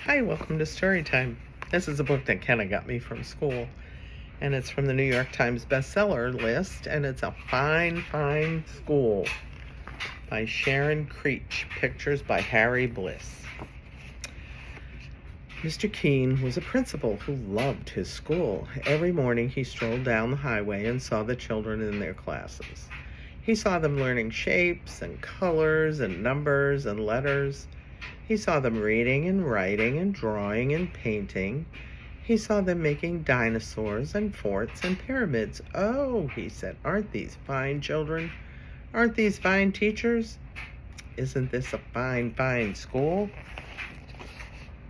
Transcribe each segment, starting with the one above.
Hi, welcome to Storytime. This is a book that Kenna got me from school, and it's from the New York Times bestseller list, and it's A Fine, Fine School by Sharon Creech, pictures by Harry Bliss. Mr. Keene was a principal who loved his school. Every morning he strolled down the highway and saw the children in their classes. He saw them learning shapes and colors and numbers and letters. He saw them reading and writing and drawing and painting. He saw them making dinosaurs and forts and pyramids. "Oh," he said, "aren't these fine children? Aren't these fine teachers? Isn't this a fine, fine school?"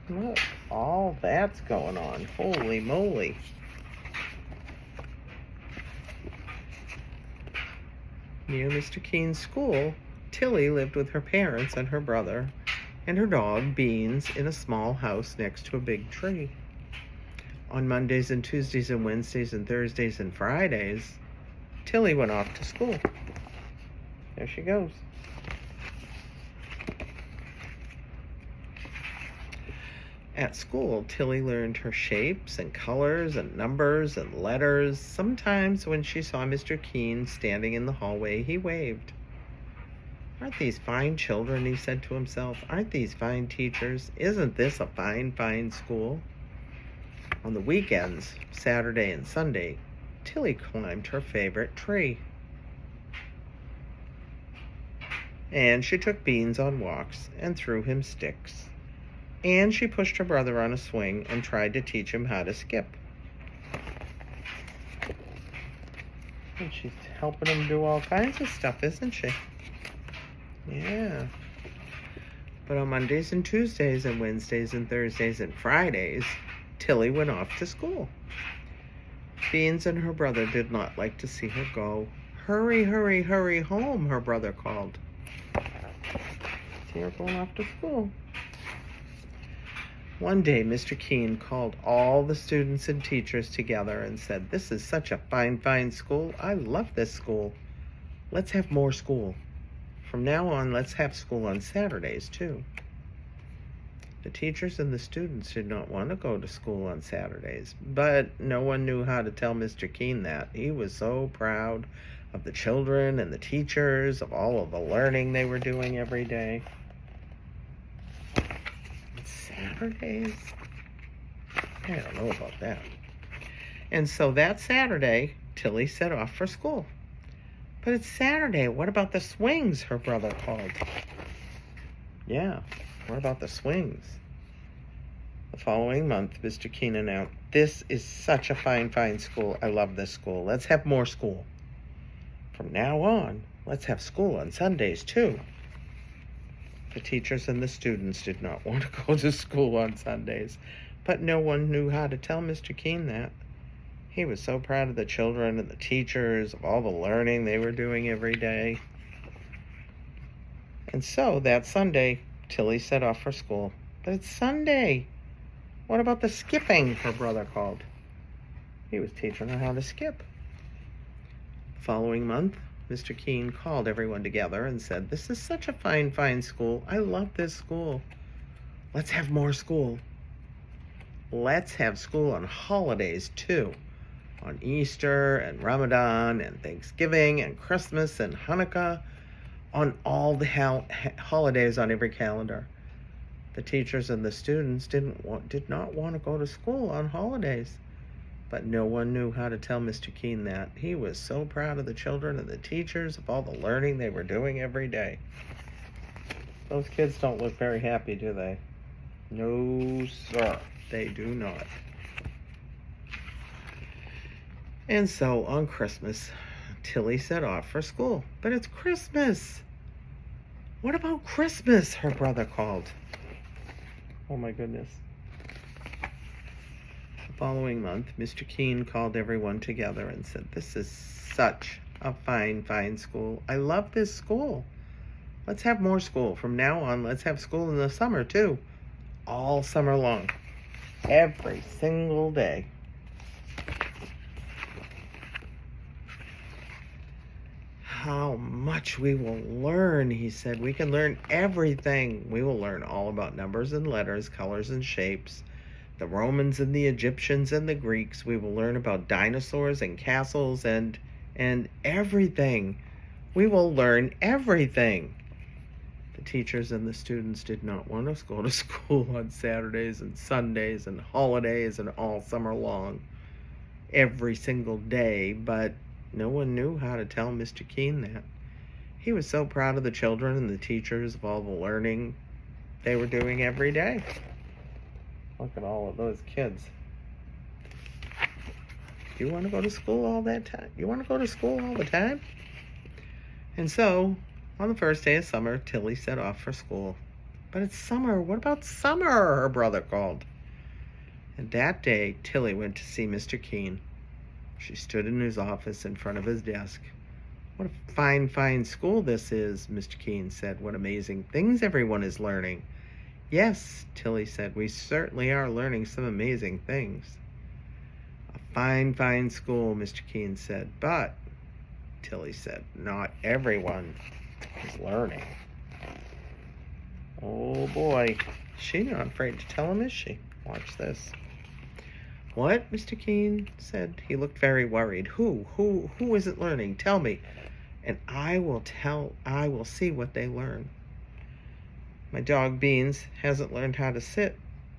Look, all that's going on. Holy moly. Near Mr. Keene's school, Tilly lived with her parents and her brother and her dog, Beans, in a small house next to a big tree. On Mondays and Tuesdays and Wednesdays and Thursdays and Fridays, Tilly went off to school. There she goes. At school, Tilly learned her shapes and colors and numbers and letters. Sometimes when she saw Mr. Keene standing in the hallway, he waved. "Aren't these fine children?" he said to himself. "Aren't these fine teachers? Isn't this a fine, fine school?" On the weekends, Saturday and Sunday, Tilly climbed her favorite tree. And she took Beans on walks and threw him sticks. And she pushed her brother on a swing and tried to teach him how to skip. And she's helping him do all kinds of stuff, isn't she? Yeah. But on Mondays and Tuesdays and Wednesdays and Thursdays and Fridays, Tilly went off to school. Beans and her brother did not like to see her go. "Hurry, hurry, hurry home," her brother called. See her going off to school. One day, Mr. Keene called all the students and teachers together and said, "This is such a fine, fine school. I love this school. Let's have more school. From now on, let's have school on Saturdays, too." The teachers and the students did not want to go to school on Saturdays, but no one knew how to tell Mr. Keene that. He was so proud of the children and the teachers, of all of the learning they were doing every day. Saturdays? I don't know about that. And so that Saturday, Tilly set off for school. "But it's Saturday. What about the swings?" her brother called. "Yeah, what about the swings?" The following month, Mr. Keene announced, "This is such a fine, fine school. I love this school. Let's have more school. From now on, let's have school on Sundays, too." The teachers and the students did not want to go to school on Sundays, but no one knew how to tell Mr. Keene that. He was so proud of the children and the teachers, of all the learning they were doing every day. And so that Sunday, Tilly set off for school. "But it's Sunday. What about the skipping?" her brother called. He was teaching her how to skip. The following month, Mr. Keene called everyone together and said, "This is such a fine, fine school. I love this school. Let's have more school. Let's have school on holidays, too. On Easter and Ramadan and Thanksgiving and Christmas and Hanukkah. On all the holidays on every calendar." The teachers and the students did not want to go to school on holidays. But no one knew how to tell Mr. Keene that. He was so proud of the children and the teachers, of all the learning they were doing every day. Those kids don't look very happy, do they? No, sir, they do not. And so on Christmas, Tilly set off for school. "But it's Christmas. What about Christmas?" her brother called. Oh my goodness. The following month, Mr. Keene called everyone together and said, "This is such a fine, fine school. I love this school. Let's have more school. From now on, let's have school in the summer, too. All summer long. Every single day." how much we will learn, he said. We can learn everything. We will learn all about numbers and letters, colors and shapes, the Romans and the Egyptians and the Greeks. We will learn about dinosaurs and castles and everything. We will learn everything. The teachers and the students did not want us to go to school on Saturdays and Sundays and holidays and all summer long, every single day, but no one knew how to tell Mr. Keene that. He was so proud of the children and the teachers of all the learning they were doing every day. Look at all of those kids. Do you want to go to school all that time? You want to go to school all the time? And so, on the first day of summer, Tilly set off for school. But it's summer. What about summer? Her brother called. And that day, Tilly went to see Mr. Keene. She stood in his office in front of his desk. What a fine, fine school this is, Mr. Keene said. What amazing things everyone is learning. Yes, Tilly said, we certainly are learning some amazing things. A fine, fine school, Mr. Keene said. But, Tilly said, not everyone is learning. Oh boy, she's not afraid to tell him, is she? Watch this. What? Mr. Keene said. He looked very worried. Who isn't learning? Tell me, and I will see what they learn. My dog Beans hasn't learned how to sit,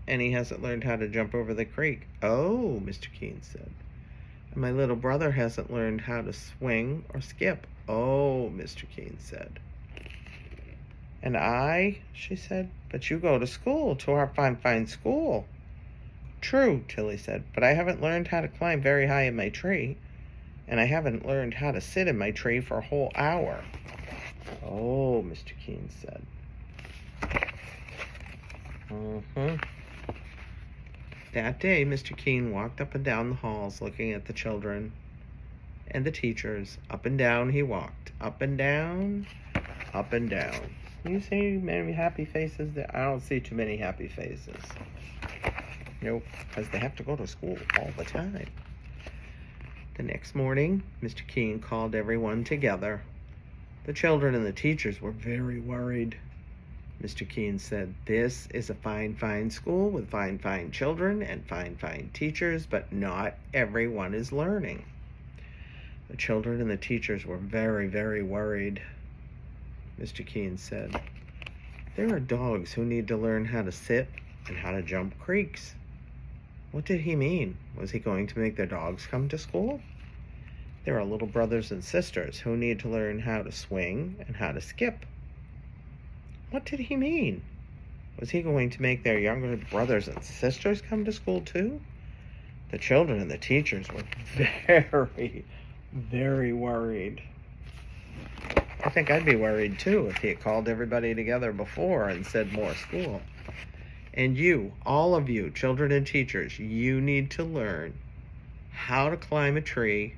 and he hasn't learned how to jump over the creek. Oh, Mr. Keene said. And my little brother hasn't learned how to swing or skip. Oh, Mr. Keene said. And I, she said, but you go to school, to our fine, fine school. True, Tilly said, but I haven't learned how to climb very high in my tree, and I haven't learned how to sit in my tree for a whole hour. Oh, Mr. Keene said. That day, Mr. Keene walked up and down the halls looking at the children and the teachers. Up and down he walked. Up and down, up and down. You see many happy faces there? I don't see too many happy faces. Nope, because they have to go to school all the time. The next morning, Mr. Keene called everyone together. The children and the teachers were very worried. Mr. Keene said, this is a fine, fine school with fine, fine children and fine, fine teachers, but not everyone is learning. The children and the teachers were very, very worried. Mr. Keene said, there are dogs who need to learn how to sit and how to jump creeks. What did he mean? Was he going to make their dogs come to school? There are little brothers and sisters who need to learn how to swing and how to skip. What did he mean? Was he going to make their younger brothers and sisters come to school too? The children and the teachers were very, very worried. I think I'd be worried too if he had called everybody together before and said more school. And you, all of you, children and teachers, you need to learn how to climb a tree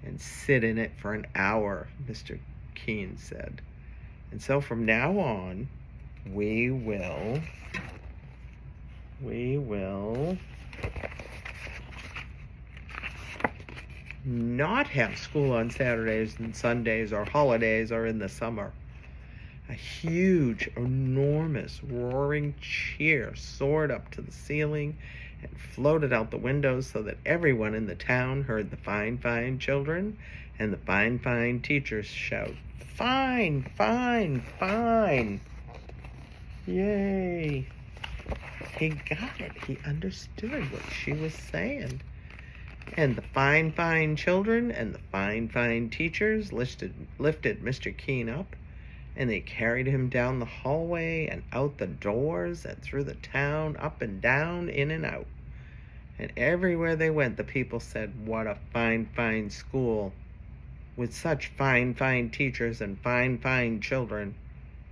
and sit in it for an hour, Mr. Keene said. And so from now on, we will not have school on Saturdays and Sundays or holidays or in the summer. A huge, enormous, roaring cheer soared up to the ceiling and floated out the windows so that everyone in the town heard the fine, fine children and the fine, fine teachers shout, fine, fine, fine. Yay. He got it. He understood what she was saying. And the fine, fine children and the fine, fine teachers lifted Mr. Keene up, and they carried him down the hallway and out the doors and through the town, up and down, in and out. And everywhere they went, the people said, what a fine, fine school, with such fine, fine teachers and fine, fine children,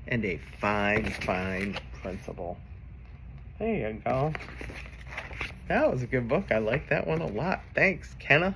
and a fine, fine principal. There you go. That was a good book. I like that one a lot. Thanks, Kenna.